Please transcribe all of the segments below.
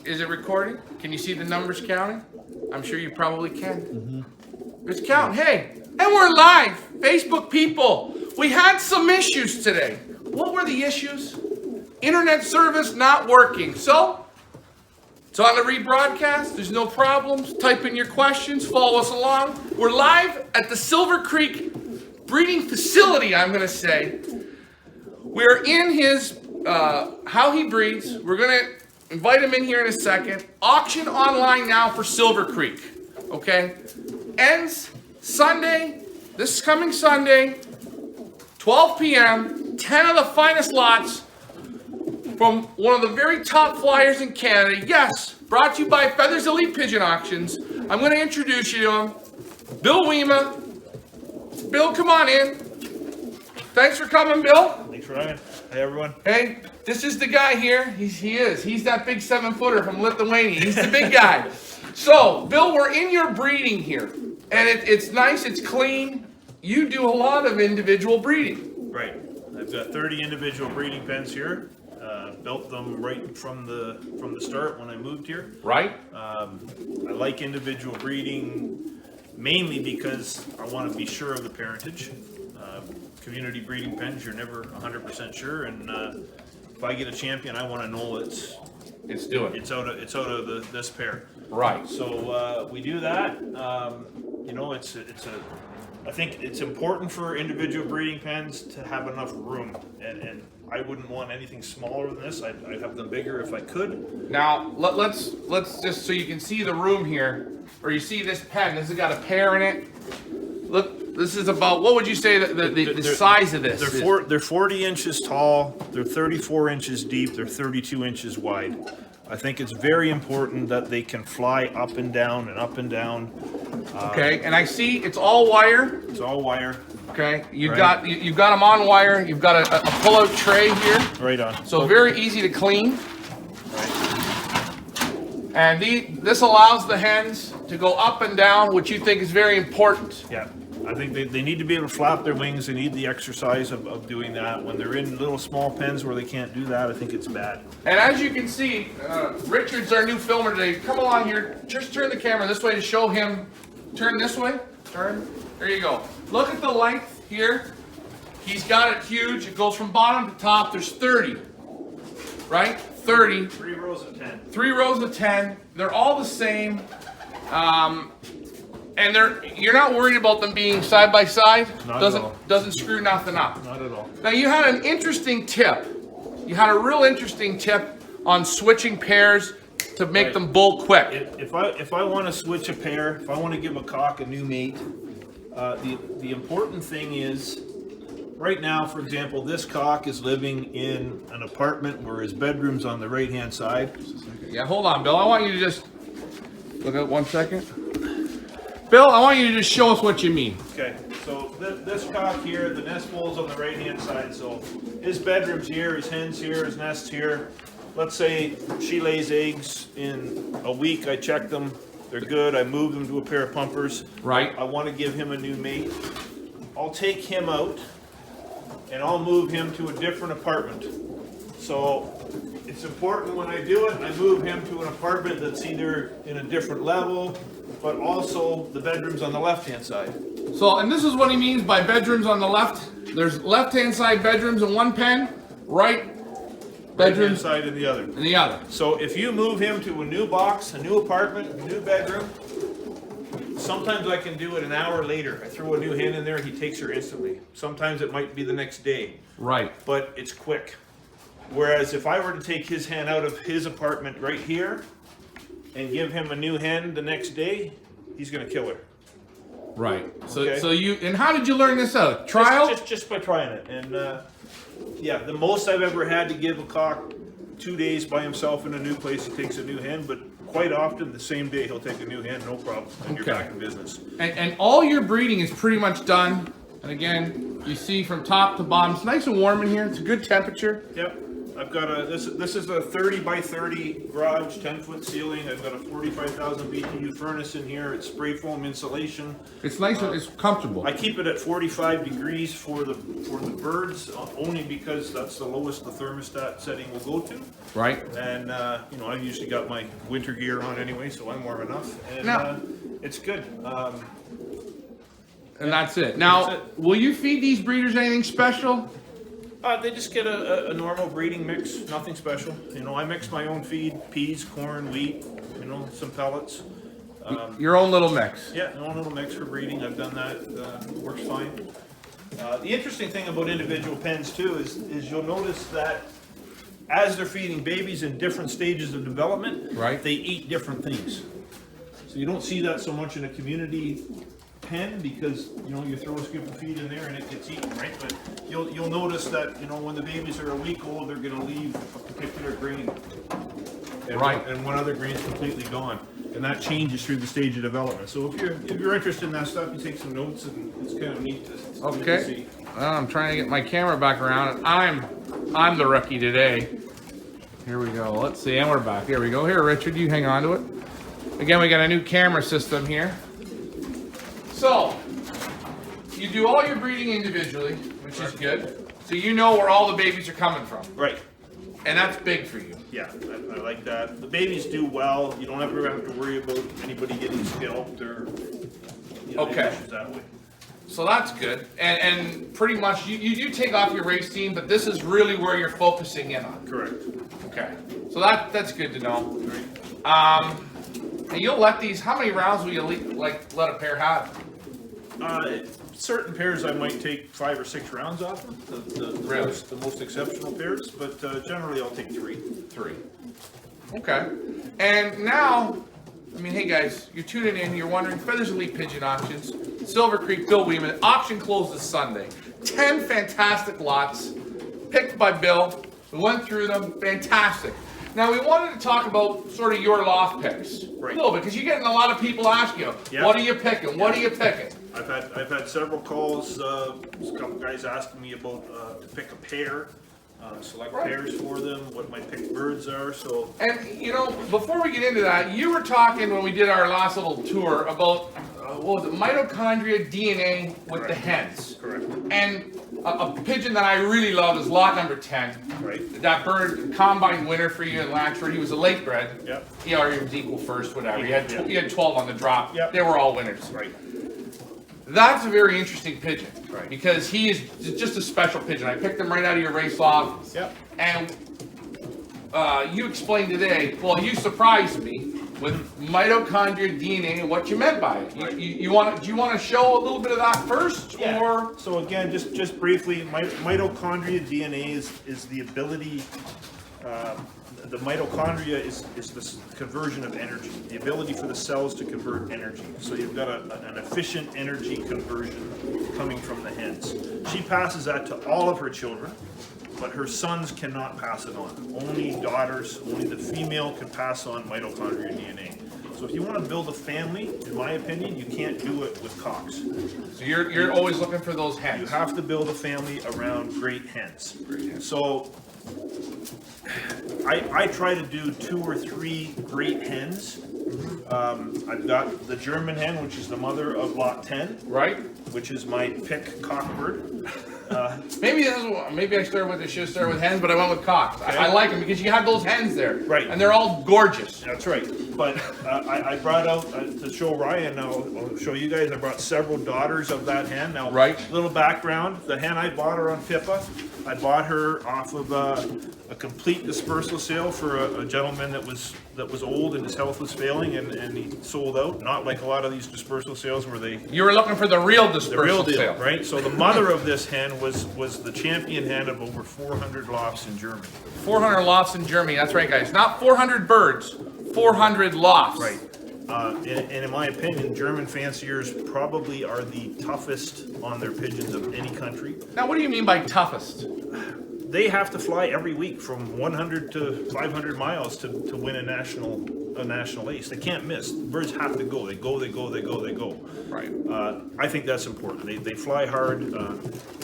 is it recording? Can you see the numbers counting? I'm sure you probably can. It's counting. Hey, and we're live. Facebook people, we had some issues today. What were the issues? Internet service not working. So, it's on the rebroadcast. There's no problems. Type in your questions. Follow us along. We're live at the Silvercreek breeding facility, I'm going to say. We're in his, how he breeds. We're going to invite him in here in a second. Auction online now for Silvercreek. Okay? Ends Sunday, this coming Sunday, 12 p.m. 10 of the finest lots from one of the very top flyers in Canada. Yes, brought to you by Feathers Elite Pigeon Auctions. I'm going to introduce you to him. Bill Wema. Bill, come on in. Thanks for coming, Bill. Thanks for having me. Hey, everyone. Hey, this is the guy here. He's that big 7-footer from Lithuania. He's the big guy. So, Bill, we're in your breeding here. And it's nice, it's clean. You do a lot of individual breeding. Right. I've got 30 individual breeding pens here. Built them right from the start when I moved here. Right. I like individual breeding mainly because I want to be sure of the parentage. Community breeding pens, you're never 100% sure, and if I get a champion, I want to know it's out of this pair. Right. So we do that. You know, I think it's important for individual breeding pens to have enough room, and I wouldn't want anything smaller than this. I'd have them bigger if I could. Now let's just so you can see the room here, or you see this pen. This has got a pair in it. Look, this is about, what would you say the size of this? They're 40 inches tall. They're 34 inches deep. They're 32 inches wide. I think it's very important that they can fly up and down and up and down. Okay, and I see it's all wire. It's all wire. Okay, you've got them on wire. You've got a pull-out tray here. Right on. So very easy to clean. Right. And this allows the hens to go up and down, which you think is very important. Yeah. I think they need to be able to flap their wings. They need the exercise of doing that. When they're in little small pens where they can't do that, I think it's bad. And as you can see, Richard's our new filmer today. Come along here. Just turn the camera this way to show him. Turn this way. Turn. There you go. Look at the length here. He's got it huge. It goes from bottom to top. There's 30. Right? 30. 3 rows of 10. 3 rows of 10. They're all the same. And you're not worried about them being side by side? Not at all. Doesn't screw nothing up. Not at all. Now you had an interesting tip. You had a real interesting tip on switching pairs to make them bull quick. If I want to switch a pair, if I want to give a cock a new mate, the important thing is, right now, for example, this cock is living in an apartment where his bedroom's on the right-hand side. Yeah, hold on, Bill. I want you to just look at 1 second. Bill, I want you to just show us what you mean. Okay, so this cock here, the nest bowl's on the right-hand side, so his bedroom's here, his hen's here, his nest's here. Let's say she lays eggs in a week, I check them, they're good, I move them to a pair of pumpers. Right. I want to give him a new mate. I'll take him out, and I'll move him to a different apartment. So it's important when I do it, I move him to an apartment that's either in a different level, but also the bedroom's on the left-hand side. So, and this is what he means by bedrooms on the left. There's left-hand side bedrooms in one pen, right bedrooms Right-hand side in the other. in the other. So if you move him to a new box, a new apartment, a new bedroom, sometimes I can do it an hour later. I throw a new hen in there, he takes her instantly. Sometimes it might be the next day. Right. But it's quick. Whereas if I were to take his hen out of his apartment right here and give him a new hen the next day, he's gonna kill her. Right. So, Okay. and how did you learn this out? Trial? Just by trying it. And yeah, the most I've ever had to give a cock 2 days by himself in a new place, he takes a new hen, but quite often the same day he'll take a new hen, no problem, and Okay. you're back in business. And all your breeding is pretty much done. And again, you see from top to bottom, it's nice and warm in here. It's a good temperature. Yep. I've got this is a 30 by 30 garage, 10-foot ceiling. I've got a 45,000 BTU furnace in here. It's spray foam insulation. It's nice and it's comfortable. I keep it at 45 degrees for the birds, only because that's the lowest the thermostat setting will go to. Right. And you know, I've usually got my winter gear on anyway, so I'm warm enough. And Now- it's good. And that's it. Now, That's will you feed these breeders anything special? They just get a normal breeding mix, nothing special. You know, I mix my own feed, peas, corn, wheat, you know, some pellets. Your own little mix. Yeah, my own little mix for breeding. I've done that. Works fine. The interesting thing about individual pens too is you'll notice that as they're feeding babies in different stages of development, Right. they eat different things. So you don't see that so much in a community pen because, you know, you throw a scoop of feed in there and it gets eaten, right? But you'll notice that, you know, when the babies are a week old, they're gonna leave a particular grain. And Right. and one other grain's completely gone. And that changes through the stage of development. So if you're interested in that stuff, you take some notes and it's kind of neat to Okay. see. I'm trying to get my camera back around. And I'm the rookie today. Here we go. Let's see, and we're back. Here we go. Here, Richard, you hang on to it. Again, we got a new camera system here. So, you do all your breeding individually, which is good. So you know where all the babies are coming from. Right. And that's big for you. Yeah, I like that. The babies do well. You don't ever have to worry about anybody getting scalped or, you know, Okay. issues that way. So that's good. And pretty much, you do take off your race team, but this is really where you're focusing in on. Correct. Okay. So that's good to know. Right. And you'll let these, how many rounds will you let a pair have? Certain pairs I might take 5 or 6 rounds off them, Really? the most exceptional pairs, but generally I'll take 3. 3. Okay. And now, I mean, hey guys, you're tuning in, you're wondering, Feathers Elite Pigeon Auctions, Silvercreek, Bill Weeman, auction closes Sunday. 10 fantastic lots, picked by Bill. We went through them, fantastic. Now we wanted to talk about sort of your loft picks. Right. A little bit, because you're getting a lot of people asking you, Yeah. what are you picking? What are you picking? I've had several calls, a couple guys asking me about to pick a pair, select Right. pairs for them, what my picked birds are, so. And, you know, before we get into that, you were talking when we did our last little tour about, what was it, mitochondria DNA with the Correct. hens. Correct. And a pigeon that I really love is lot number 10. Right. That bird, combine winner for you in Latchford. He was a late bred. Yep. He already was equal first, whatever. He had, Yeah. he had 12 on the drop. Yep. They were all winners. Right. That's a very interesting pigeon. Right. Because he is just a special pigeon. I picked him right out of your race loft. Yep. And you explained today, well, you surprised me with mitochondria DNA and what you meant by it. Right. Do you want to show a little bit of that first? Yeah. Or So again, just briefly, mitochondria DNA is the ability, the mitochondria is this conversion of energy, the ability for the cells to convert energy. So you've got an efficient energy conversion coming from the hens. She passes that to all of her children, but her sons cannot pass it on. Only daughters, only the female can pass on mitochondria DNA. So if you want to build a family, in my opinion, you can't do it with cocks. so you're always looking for those You hens. have to build a family around great hens. So I try to do 2 or 3 great hens. I've got the German hen, which is the mother of lot 10, Right? which is my pick cockbird. Maybe I should have started with hens, but I went with cocks. I like them because you have those hens there, Right. And they're all gorgeous. That's right. But I brought out, to show Ryan, now I'll show you guys, I brought several daughters of that hen. Now, Right. little background, the hen I bought her on Pippa. I bought her off of a complete dispersal sale for a gentleman that was old and his health was failing and he sold out. Not like a lot of these dispersal sales where they You were looking for the real the dispersal real deal, sale. right? So the mother of this hen was the champion hen of over 400 lofts in Germany. 400 lofts in Germany. That's right, guys. Not 400 birds. 400 lofts. Right. And in my opinion, German fanciers probably are the toughest on their pigeons of any country. Now, what do you mean by toughest? They have to fly every week from 100 to 500 miles to win a national a national ace. They can't miss. Birds have to go. They go, they go, they go, they go. Right. I think that's important. They fly hard.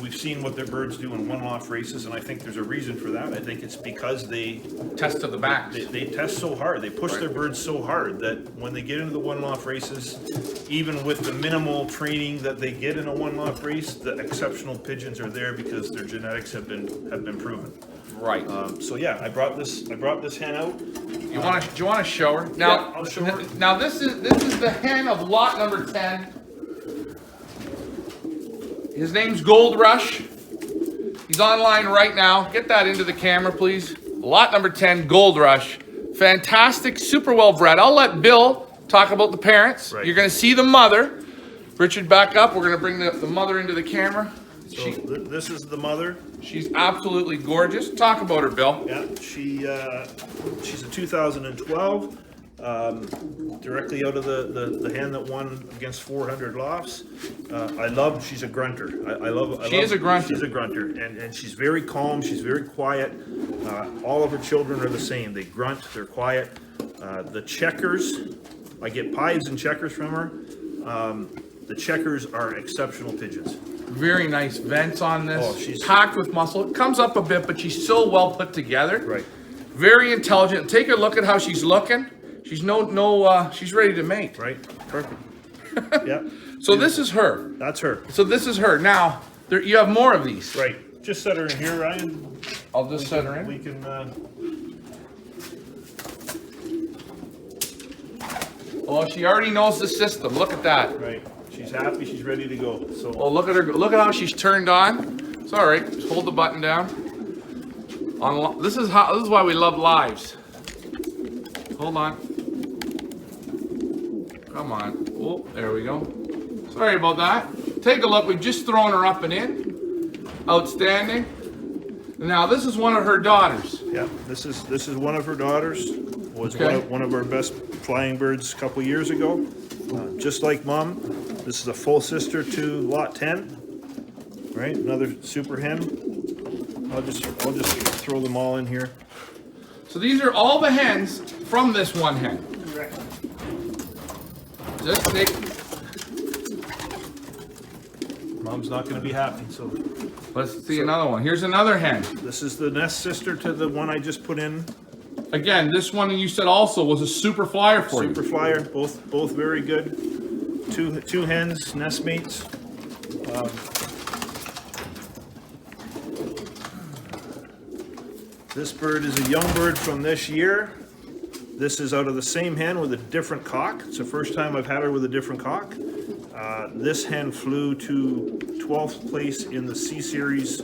We've seen what their birds do in one-off races, and I think there's a reason for that. I think it's because they Test to the backs. they test so hard. They push their birds so hard that when they get into the one-off races, even with the minimal training that they get in a one-off race, the exceptional pigeons are there because their genetics have been proven. Right. So yeah, I brought this hen out. Do you want to show her? Now, Yeah, I'll show her. Now this is the hen of lot number 10. His name's Gold Rush. He's online right now. Get that into the camera, please. Lot number 10, Gold Rush. Fantastic, super well bred. I'll let Bill talk about the parents. Right. You're going to see the mother. Richard, back up. We're going to bring the mother into the camera. So this is the mother. She's absolutely gorgeous. Talk about her, Bill. Yeah, she's a 2012, directly out of the hen that won against 400 lofts. She's a grunter. She's a grunter, and she's very calm. She's very quiet. All of her children are the same. They grunt. They're quiet. The checkers, I get pies and checkers from her. The checkers are exceptional pigeons. Very nice vents on this. Oh, she's packed with muscle. It comes up a bit, but she's so well put together. Right. Very intelligent. Take a look at how she's looking. She's she's ready to mate. Right. Perfect. Yeah. So this is her. That's her. So this is her. Now, you have more of these. Right. Just set her in here, Ryan. I'll just set her in. We can. Well, she already knows the system. Look at that. Right. She's happy. She's ready to go. So. Oh, look at her. Look at how she's turned on. It's all right. Just hold the button down. This is why we love lives. Hold on. Come on. Oh, there we go. Sorry about that. Take a look. We've just thrown her up and in. Outstanding. Now this is one of her daughters. Yeah. This is one of her daughters. Was Okay. one of our best flying birds a couple years ago. Just like Mom. This is a full sister to lot 10. Right. Another super hen. I'll just throw them all in here. So these are all the hens from this one hen. Correct. Just take. Mom's not going to be happy. So Let's see another one. Here's another hen. this is the nest sister to the one I just put in. Again, this one you said also was a super flyer for Super you. flyer. Both very good. Two hens, nest mates. This bird is a young bird from this year. This is out of the same hen with a different cock. It's the first time I've had her with a different cock. This hen flew to 12th place in the C Series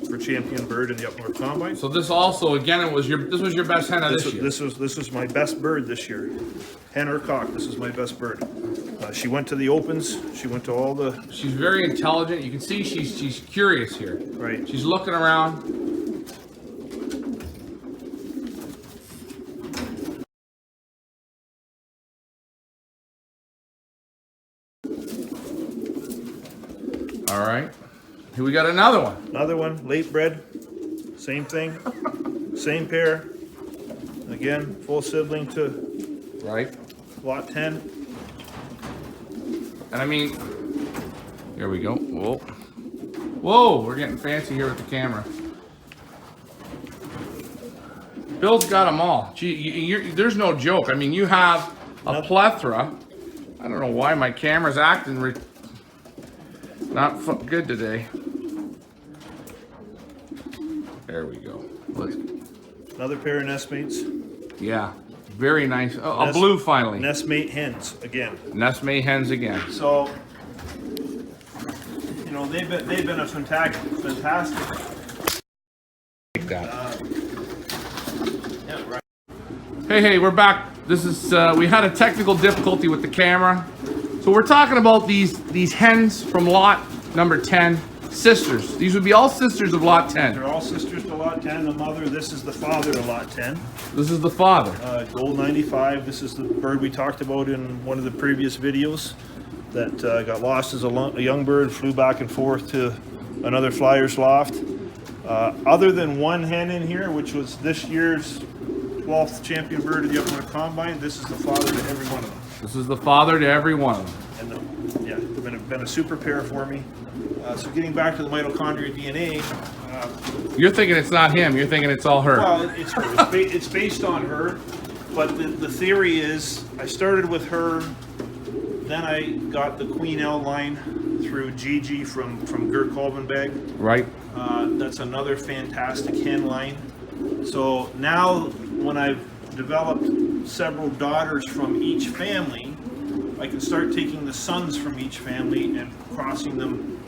for champion bird in the Up North Combine. So this also, again, this was your best hen of this year. This was my best bird this year. Hen or cock, this is my best bird. She went to the opens. She went to all the. She's very intelligent. You can see she's curious here. Right. She's looking around. All right. Here we got another one. Another one, late bred. Same thing. Same pair. Again, full sibling to Right. lot 10. And I mean, here we go. Whoa. Whoa, we're getting fancy here with the camera. Bill's got them all. Gee, there's no joke. I mean, you have a plethora. I don't know why my camera's acting not good today. There we go. Another pair of nestmates. Yeah, very nice. A blue finally. Nestmate hens again. Nestmate hens again. So, you know, they've been a fantastic. Like that. Yeah, right. Hey, we're back. This is we had a technical difficulty with the camera. So we're talking about these hens from lot number 10, sisters. These would be all sisters of lot 10. They're all sisters to lot 10. The mother, this is the father to lot 10. This is the father. Gold 95. This is the bird we talked about in one of the previous videos that got lost as a young bird, flew back and forth to another flyer's loft. Other than one hen in here, which was this year's 12th champion bird of the Upland Combine. This is the father to every one of them. This is the father to every one of them. And yeah, been a super pair for me. So getting back to the mitochondria DNA. You're thinking it's not him. You're thinking it's all her. Well, it's based on her, but the theory is I started with her, then I got the Queen L line through Gigi from Gert Kolbenbeg. Right. That's another fantastic hen line. So now when I've developed several daughters from each family, I can start taking the sons from each family and crossing them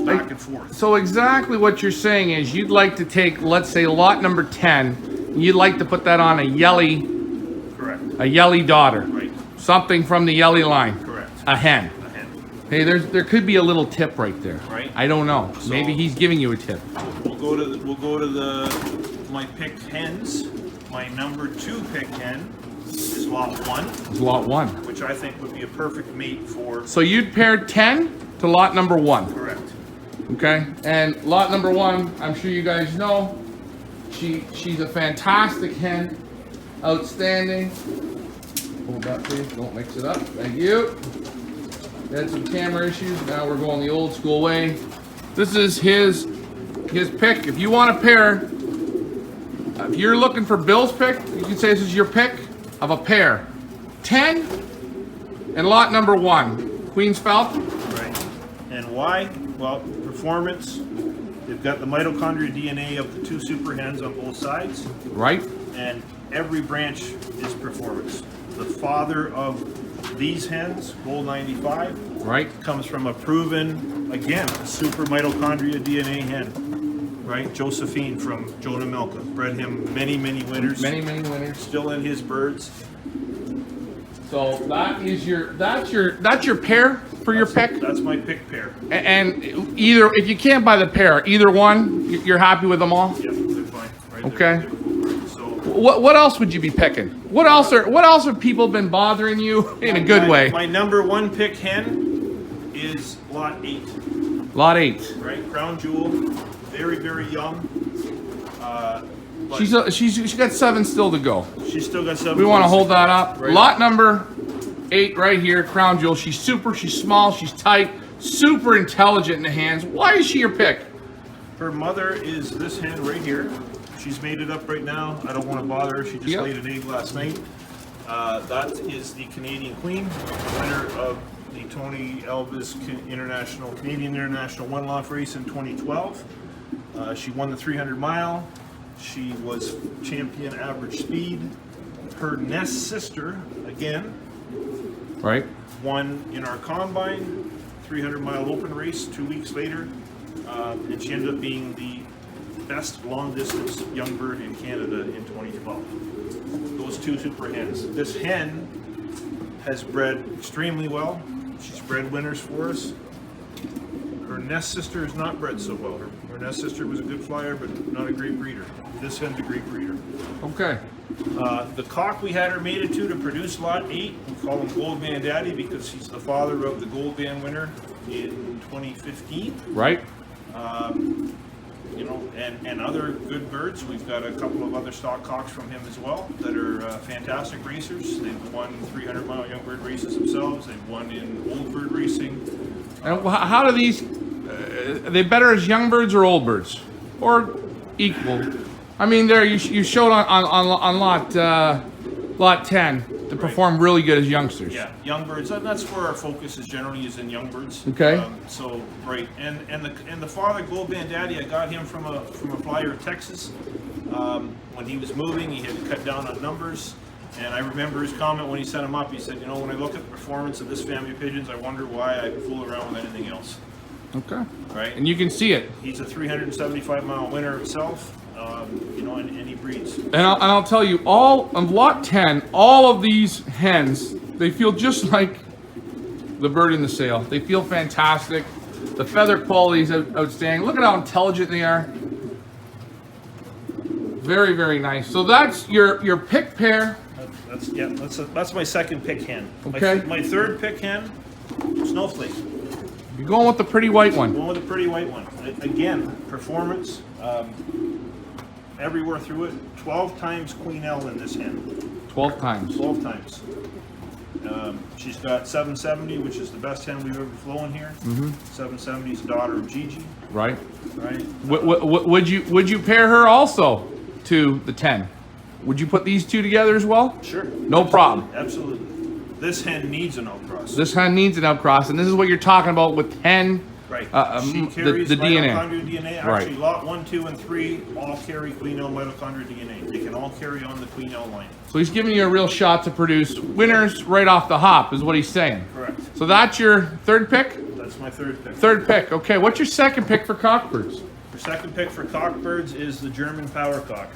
back and forth. So exactly what you're saying is you'd like to take, let's say, lot number 10, you'd like to put that on a Yelly. Correct. A Yelly daughter. Right. Something from the Yelly line. Correct. A hen. A hen. Hey, there could be a little tip right there. Right. I don't know. So maybe he's giving you a tip. We'll go to my pick hens. My number 2 pick hen is lot 1. It's lot 1. Which I think would be a perfect mate for. So you'd pair 10 to lot number 1. Correct. Okay, and lot number 1, I'm sure you guys know, she's a fantastic hen, outstanding. Hold that please, don't mix it up, thank you. Had some camera issues, now we're going the old school way. This is his pick. If you want a pair, if you're looking for Bill's pick, you can say this is your pick of a pair. 10 and lot number 1, Queen's Falcon. Right. And why? Well, performance. They've got the mitochondria DNA of the 2 super hens on both sides. Right. And every branch is performance. The father of these hens, Gold 95, right, comes from a proven, again, super mitochondria DNA hen. Right? Josephine from Jonah Milka. Bred him many, many winners. Many, many winners. Still in his birds. So that's your pair for your pick. That's my pick pair. And either, if you can't buy the pair, either one, you're happy with them all. Yeah, they're fine. Right okay. There. So what else would you be picking? What else have people been bothering you in a good way? My number 1 pick hen is lot 8. Lot 8. Right, crown jewel, very, very young. She's got 7 still to go. She's still got 7. We want to hold that up. Right. Lot number 8 right here, crown jewel. She's small, she's tight, super intelligent in the hands. Why is she your pick? Her mother is this hen right here. She's made it up right now. I don't want to bother her. She just laid an egg last night. That is the Canadian Queen, winner of the Tony Elvis Canadian International One Loft race in 2012. She won the 300 mile. She was champion average speed. Her nest sister, again, right, won in our combine, 300 mile open race 2 weeks later. And she ended up being the best long distance young bird in Canada in 2012. Those 2 super hens. This hen has bred extremely well. She's bred winners for us. Her nest sister is not bred so well. Her nest sister was a good flyer, but not a great breeder. This hen's a great breeder. Okay. The cock we had her mated to produce lot 8, we call him Gold Band Daddy because he's the father of the Gold Band winner in 2015. Right. You know, and other good birds. We've got a couple of other stock cocks from him as well that are fantastic racers. They've won 300 mile young bird races themselves. They've won in old bird racing. And how do these? Are they better as young birds or old birds, or equal? I mean, there you showed on lot 10 to perform really good as youngsters. Yeah, young birds. That's where our focus is generally is in young birds. Okay. So right, and the father Gold Band Daddy, I got him from a flyer in Texas. When he was moving, he had to cut down on numbers. And I remember his comment when he sent him up. He said, "You know, when I look at the performance of this family of pigeons, I wonder why I fool around with anything else." Okay. Right. And you can see it. He's a 375 mile winner himself. You know, and he breeds. And I'll tell you, all on lot 10, all of these hens, they feel just like the bird in the sale. They feel fantastic. The feather quality is outstanding. Look at how intelligent they are. Very, very nice. So that's your pick pair. That's my second pick hen. Okay. My third pick hen, Snowflake. You're going with the pretty white one. Going with the pretty white one. Again, performance. everywhere through it. 12 times Queen L in this hen. 12 times. 12 times. She's got 770, which is the best hen we've ever flown here. 770 is the daughter of Gigi. Right. Right. Would you pair her also to the 10? Would you put these two together as well? Sure. No problem. Absolutely. This hen needs an outcross. This hen needs an outcross, and this is what you're talking about with 10. Right. The She carries DNA. mitochondrial DNA. Right. Actually, lot 1, 2, and 3 all carry Queen L mitochondrial DNA. They can all carry on the Queen L line. So he's giving you a real shot to produce winners right off the hop, is what he's saying. Correct. So that's your third pick? That's my third pick. Third pick. Okay, what's your second pick for cockbirds? Your second pick for cockbirds is the German Power Cock,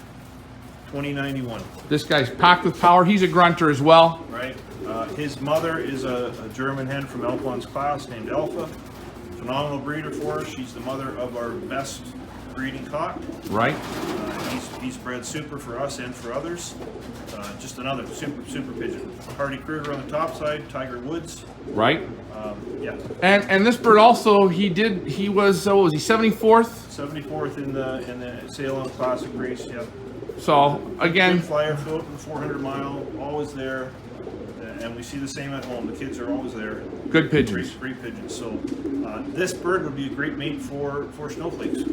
2091. This guy's packed with power. He's a grunter as well. Right. His mother is a German hen from Alphonse class named Alpha. Phenomenal breeder for us. She's the mother of our best breeding cock. Right. He's bred super for us and for others. Just another super pigeon. Hardy Kruger on the top side, Tiger Woods. Right. Yeah. And this bird also, he was, what was he, 74th? 74th in the Salem Classic race. Yeah. So again, Good flyer float in the 400 mile, always there. And we see the same at home. The kids are always there. good pigeons. Great pigeons. So this bird would be a great mate for snowflakes.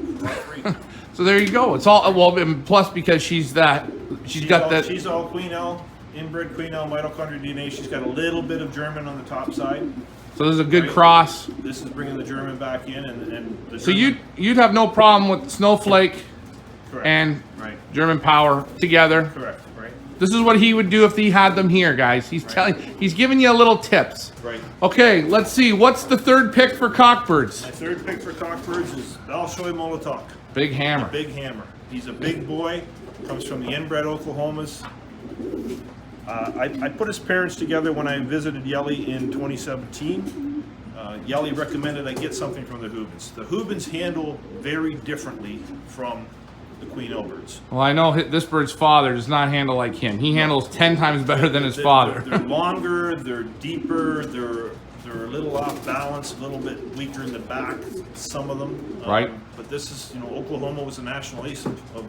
So there you go. It's all, well, and plus because she's got that. She's all Queen L, inbred Queen L mitochondrial DNA. She's got a little bit of German on the top side. So this is a good Right. cross. This is bringing the German back in, and the So German, you'd have no problem with Snowflake correct. and Right. German Power together. Correct. Right. This is what he would do if he had them here, guys. He's giving you a little tips. Right. Okay, let's see. What's the third pick for cockbirds? My third pick for cockbirds is Balshoy Molotok. Big hammer. Big hammer. He's a big boy. Comes from the inbred Oklahomas. I put his parents together when I visited Yelly in 2017. Yelly recommended I get something from the Hubans. The Hubans handle very differently from the Queen L birds. Well, I know this bird's father does not handle like him. He handles 10 times better than his father. They're longer, they're deeper, they're a little off balance, a little bit weaker in the back, some of them. Right. But this is, Oklahoma was the national ace of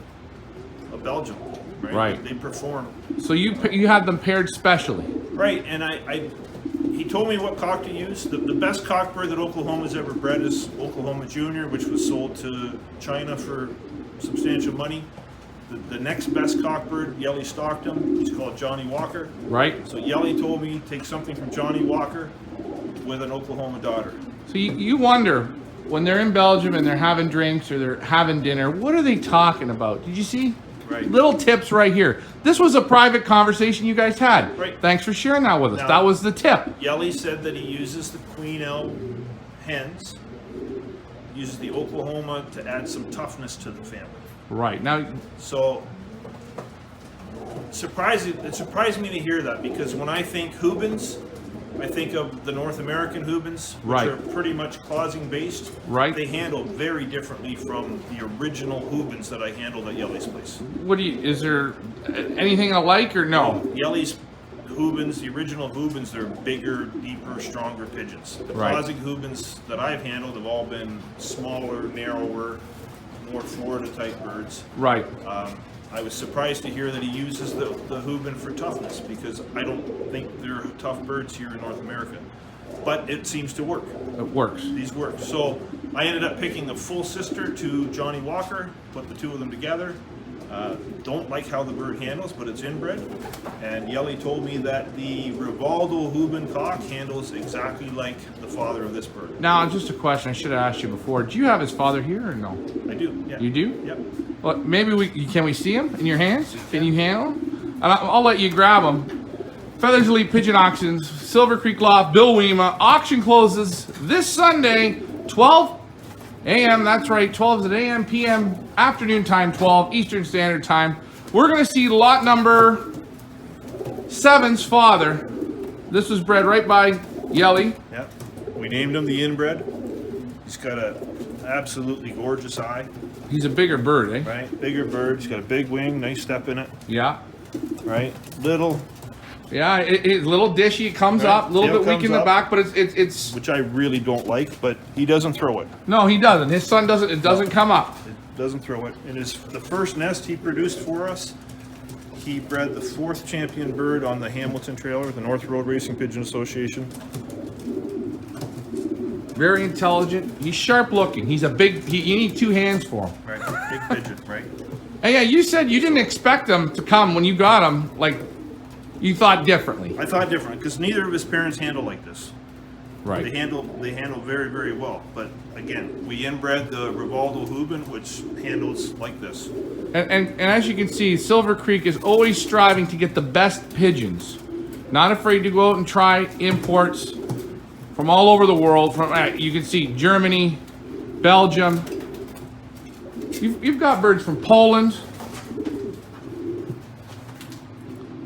Belgium, right? Right. They perform. So you had them paired specially. Right, and he told me what cock to use. The best cock bird that Oklahoma's ever bred is Oklahoma Junior, which was sold to China for substantial money. The next best cockbird, Yelly stocked him. He's called Johnny Walker. Right. So Yelly told me take something from Johnny Walker with an Oklahoma daughter. So you wonder when they're in Belgium and they're having drinks or they're having dinner, what are they talking about? Did you see? Right. Little tips right here. This was a private conversation you guys had. Right. Thanks for sharing that with us. Now- That was the tip. Yelly said that he uses the Queen L hens, uses the Oklahoma to add some toughness to the family. Right. Now, So it surprised me to hear that, because when I think Hubans, I think of the North American Hubans, which Right. are pretty much closing based. Right. They handle very differently from the original Hubans that I handled at Yelly's place. is there anything alike or no? Yelly's Hubans, the original Hubans, they're bigger, deeper, stronger pigeons. The Right. closing Hubans that I've handled have all been smaller, narrower, more Florida type birds. Right. I was surprised to hear that he uses the Hubin for toughness, because I don't think there are tough birds here in North America. But it seems to work. It works. These work. So I ended up picking the full sister to Johnny Walker, put the two of them together. Don't like how the bird handles, but it's inbred. And Yelly told me that the Rivaldo Hubin cock handles exactly like the father of this bird. Now, just a question I should have asked you before. Do you have his father here or no? I do. Yeah. You do? Yep. Well, maybe can we see him in your hands? Can you handle him? And I'll let you grab him. Feathers Elite Pigeon Auctions, Silvercreek Loft, Bill Weema. Auction closes this Sunday, 12 a.m. That's right, 12 is at a.m., p.m., afternoon time, 12 Eastern Standard Time. We're going to see lot number 7's father. This was bred right by Yelly. Yep. We named him the inbred. He's got a absolutely gorgeous eye. He's a bigger bird, eh? Right, bigger bird. He's got a big wing, nice step in it. Yeah. Right, little, Yeah, it's a little dishy. It comes Right. up, a little Tail bit weak comes in the up. back, but it's which I really don't like, but he doesn't throw it. no, he doesn't. His son doesn't. It doesn't come up. doesn't throw it. And the first nest he produced for us, he bred the 4th champion bird on the Hamilton trailer, the North Road Racing Pigeon Association. Very intelligent. He's sharp looking. He's a big, you need 2 hands for him. Right, big pigeon, right? And yeah, you said you didn't expect him to come when you got him, like, you thought differently. I thought different, because neither of his parents handle like this. Right. They handle very, very well. But again, we inbred the Rivaldo Hubin, which handles like this. And as you can see, Silvercreek is always striving to get the best pigeons. Not afraid to go out and try imports from all over the world. From you can see Germany, Belgium. You've got birds from Poland.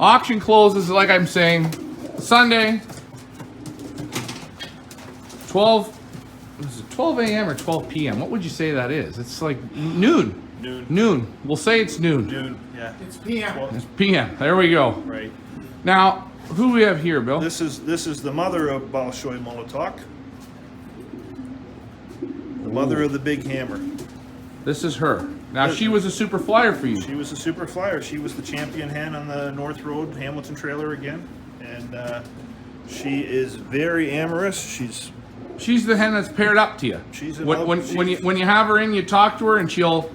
Auction closes, like I'm saying, Sunday, 12 a.m. or 12 p.m. What would you say that is? It's like noon. Noon. We'll say it's noon. Noon, yeah. It's PM. It's p.m. There we go. Right. Now, who do we have here, Bill? This is the mother of Bolshoi Molotok. The mother of the Big Hammer. This is her. Now, she was a super flyer for you. She was a super flyer. She was the champion hen on the North Road Hamilton trailer again. And she is very amorous. She's the hen that's paired up to you. She's in when, love. when you have her in, you talk to her, and she'll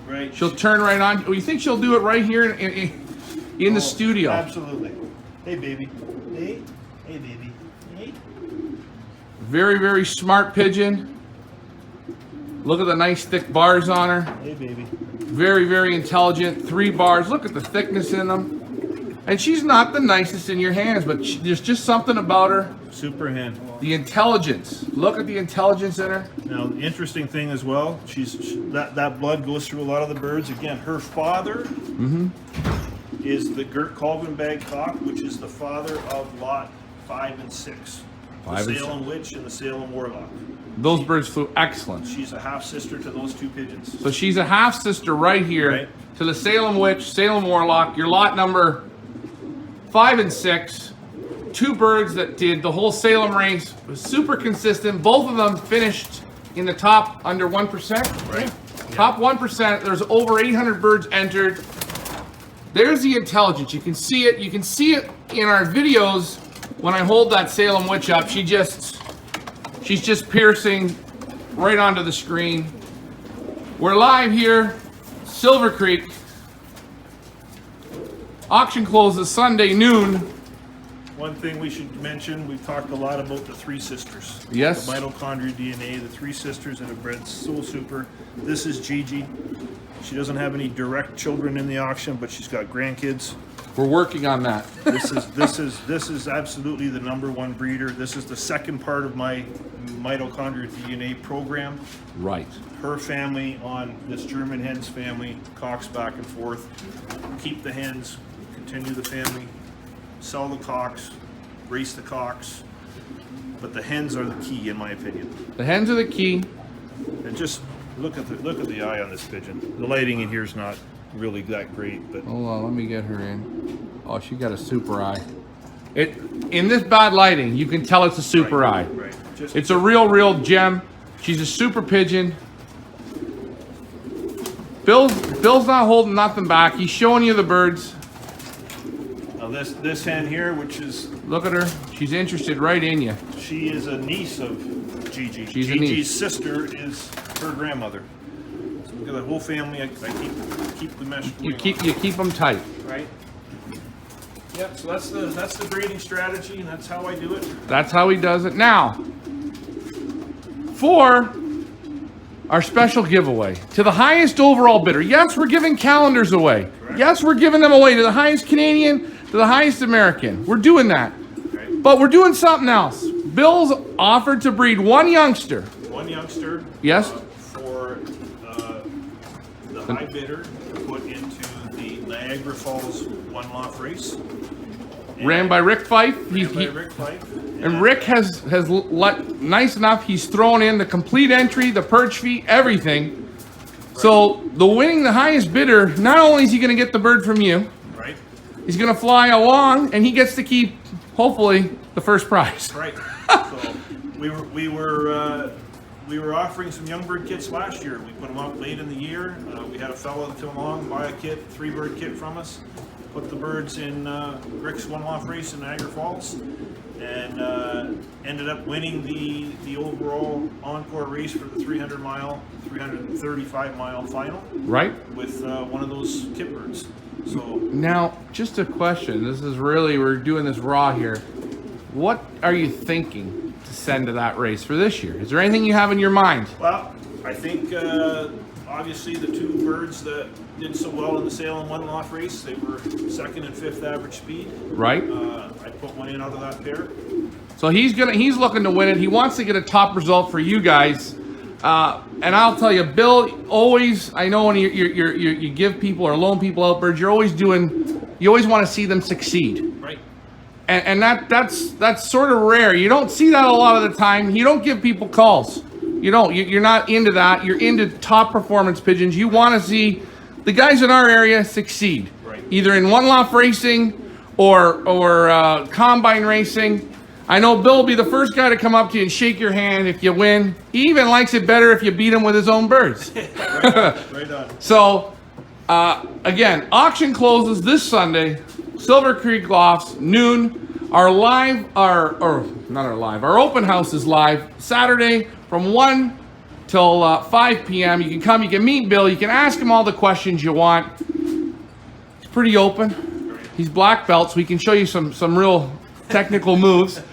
turn right on. Oh, you think she'll do it right here in the studio? Absolutely. Hey, baby. Hey, baby. Hey. Very, very smart pigeon. Look at the nice thick bars on her. Hey, baby. Very, very intelligent. 3 bars. Look at the thickness in them. And she's not the nicest in your hands, but there's just something about her. Super hen. The intelligence. Look at the intelligence in her. Now, the interesting thing as well, that blood goes through a lot of the birds. Again, her father is the Gert Colvin-Bag cock, which is the father of lot 5 and 6. The Salem Witch and the Salem Warlock. Those birds flew excellent. She's a half-sister to those 2 pigeons. So she's a half-sister right here to the Salem Witch, Salem Warlock, your lot number 5 and 6. 2 birds that did the whole Salem race. It was super consistent. Both of them finished in the top under 1%. Right. Top 1%. There's over 800 birds entered. There's the intelligence. You can see it. You can see it in our videos when I hold that Salem Witch up. She's just piercing right onto the screen. We're live here, Silvercreek. Auction closes Sunday noon. One thing we should mention, we've talked a lot about the 3 sisters. Yes. The mitochondria DNA, the 3 sisters that have bred so super. This is Gigi. She doesn't have any direct children in the auction, but she's got grandkids. We're working on that. This is absolutely the #1 breeder. This is the second part of my mitochondria DNA program. Right. Her family on this German hens family, cocks back and forth. Keep the hens, continue the family, sell the cocks, race the cocks. But the hens are the key, in my opinion. The hens are the key. And just look at the eye on this pigeon. The lighting in here is not really that great, but Hold on, let me get her in. Oh, she got a super eye. In this bad lighting, you can tell it's a super eye. Right. It's a real gem. She's a super pigeon. Bill's not holding nothing back. He's showing you the birds. Now this hen here, which is, Look at her. She's interested right in you. she is a niece of Gigi. She's a Gigi's niece. sister is her grandmother. So look at the whole family. I keep the mesh You going keep them tight. on, right? Yep. So that's the breeding strategy, and that's how I do it. That's how he does it. Now, for our special giveaway to the highest overall bidder. Yes, we're giving calendars away. Correct. Yes, we're giving them away to the highest Canadian, to the highest American. We're doing that. Right. But we're doing something else. Bill's offered to breed 1 youngster. One youngster. Yes. For the high bidder to put into the Niagara Falls One Loft race. Ran by Rick Fife. Ran by Rick Fife. And Rick has nice enough. He's thrown in the complete entry, the perch fee, everything. So the winning the highest bidder, not only is he going to get the bird from you, Right. he's going to fly along, and he gets to keep, hopefully, the first prize. Right. So we we were offering some young bird kits last year. We put them up late in the year. We had a fellow come along, buy a kit, 3-bird kit from us, put the birds in Rick's one-off race in Niagara Falls, and ended up winning the overall encore race for the 300-mile, 335-mile final. Right. With one of those kit birds. So now, just a question. This is really, we're doing this raw here. What are you thinking to send to that race for this year? Is there anything you have in your mind? Well, I think obviously the 2 birds that did so well in the Salem one-off race, they were 2nd and 5th average speed. Right. I put one in out of that pair. So he's looking to win it. He wants to get a top result for you guys. And I'll tell you, Bill, always, I know when you give people or loan people out birds, you always want to see them succeed. Right. And that's sort of rare. You don't see that a lot of the time. You don't give people calls. You don't. You're not into that. You're into top performance pigeons. You want to see the guys in our area succeed. Right. Either in one-loft racing or combine racing. I know Bill will be the first guy to come up to you and shake your hand if you win. He even likes it better if you beat him with his own birds. Right on. So, again, auction closes this Sunday, Silvercreek Lofts, noon. Our open house is live Saturday from 1 till 5 p.m. You can come, you can meet Bill, you can ask him all the questions you want. He's pretty open. He's black belt, so he can show you some real technical moves.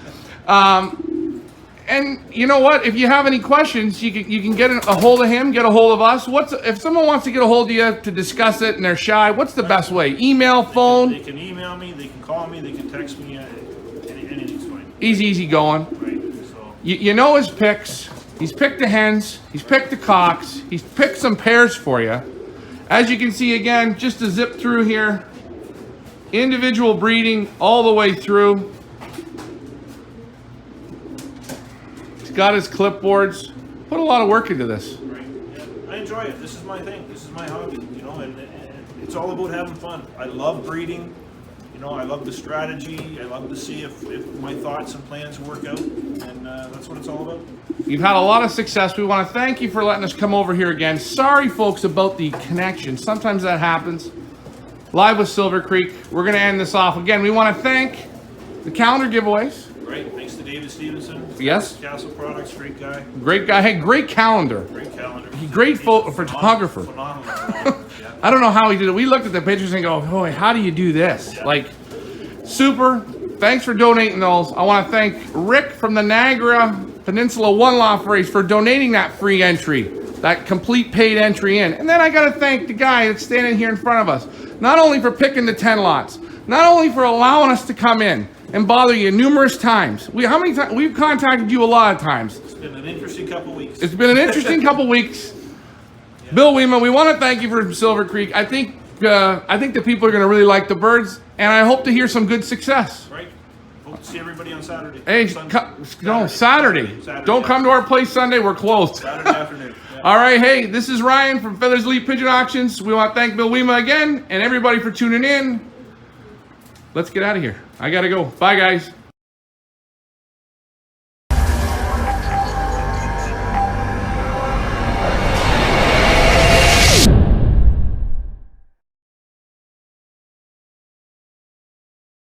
And you know what? If you have any questions, you can get a hold of him, get a hold of us. If someone wants to get a hold of you to discuss it and they're shy, what's the best way? Email, phone? They can email me, they can call me, they can text me, anything's fine. Easy going. Right, so. You know his picks. He's picked the hens, he's picked the cocks, he's picked some pairs for you. As you can see, again, just to zip through here, individual breeding all the way through. Got his clipboards, put a lot of work into this. Right. Yeah. I enjoy it. This is my thing. This is my hobby. And it's all about having fun. I love breeding. I love the strategy. I love to see if my thoughts and plans work out, and that's what it's all about. You've had a lot of success. We want to thank you for letting us come over here again. Sorry, folks, about the connection. Sometimes that happens. Live with Silvercreek. We're going to end this off. Again, we want to thank the calendar giveaways. Right. Thanks to David Stevenson. Yes. Castle Products, great guy. Great guy. Hey, great calendar. Great calendar. Great photographer. Phenomenal. Yeah. I don't know how he did it. We looked at the pictures and go, boy, how do you do this? Yeah. Like, super. Thanks for donating those. I want to thank Rick from the Niagara Peninsula one-loft race for donating that free entry, that complete paid entry in. And then I got to thank the guy that's standing here in front of us, not only for picking the 10 lots, not only for allowing us to come in and bother you numerous times. How many times? We've contacted you a lot of times. It's been an interesting couple weeks. It's been an interesting couple weeks. Yeah. Bill Weema, we want to thank you for Silvercreek. I think the people are going to really like the birds, and I hope to hear some good success. Right. Hope to see everybody on Saturday. Hey, Saturday. Don't come to our place Sunday. We're closed. Saturday afternoon. Yeah. All right. Hey, this is Ryan from Feathers Elite Pigeon Auctions. We want to thank Bill Weema again, and everybody for tuning in. Let's get out of here. I got to go. Bye, guys.